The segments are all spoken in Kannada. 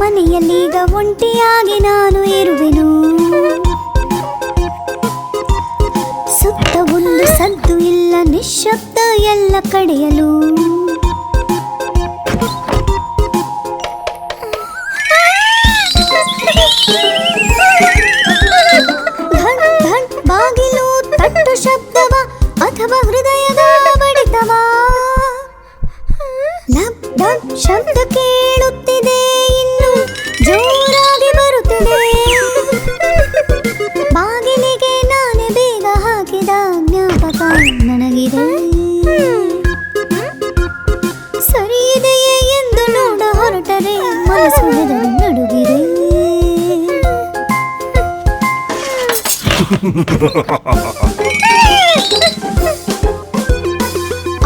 ಮನೆಯಲ್ಲೀಗ ಒಂಟಿಯಾಗಿ ನಾನು ಇರುವೆನು. ಸುತ್ತ ಒಂದು ಸದ್ದು ಇಲ್ಲ, ನಿಶ್ಶಬ್ದ ಎಲ್ಲ ಕಡೆಯಲು. ಧನ್ ಧನ್ ಬಾಗಿಲು ತಟ್ಟು ಶಬ್ದವ ಅಥವಾ ಹೃದಯದ ಬಡಿತವ. ಲಬ್ ಡಬ್ ಶಬ್ದ ಕೇಳುತ್ತಿದೆ, ಇನ್ನು ಜೋರಾಗಿ ಬರುತ್ತಿದೆ. ಬಾಗಿಲಿಗೆ ನಾನೇ ಬೇಗ ಹಾಕಿದ ಜ್ಞಾಪಕ ನನಗಿದೆ. ಸರಿ ಇದೆಯೇ ಎಂದು ನೋಡ ಹೊರಟರೆ ಮನಸ್ಸು ಹೆದರಿ ನಡುಗಿದೆ.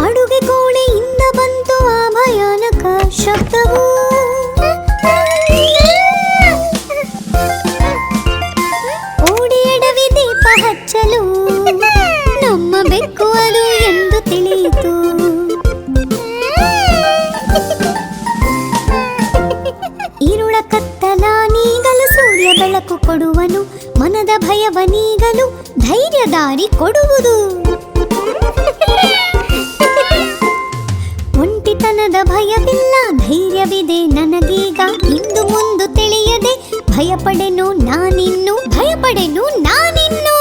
ಅಡುಗೆ ಕೋಣೆಯಿಂದ ಬಂತು ಆ ಭಯಾನಕ ಶಬ್ದವು. ಓಡಿ ಎಡವಿ ದೀಪ ಹಚ್ಚಲು ನಮ್ಮ ಬೆಕ್ಕು ಅದು ಎಂದು ತಿಳಿಯಿತು. ಇರುಳ ಕತ್ತಲ ನೀಗಲು ಸೂರ್ಯ ಬೆಳಕು ಕೊಡುವನು. ಮನದ ಭಯವ ನೀಗಲು ಧೈರ್ಯ ದಾರಿ ಕೊಡುವುದು. ಒಂಟಿತನದ ಭಯವಿಲ್ಲ, ಧೈರ್ಯವಿದೆ ನನಗೀಗ. ಇಂದು ಮುಂದು ತಿಳಿಯದೆ ಭಯಪಡೆನು ನಾನಿನ್ನು, ಭಯಪಡೆನು ನಾನಿನ್ನು.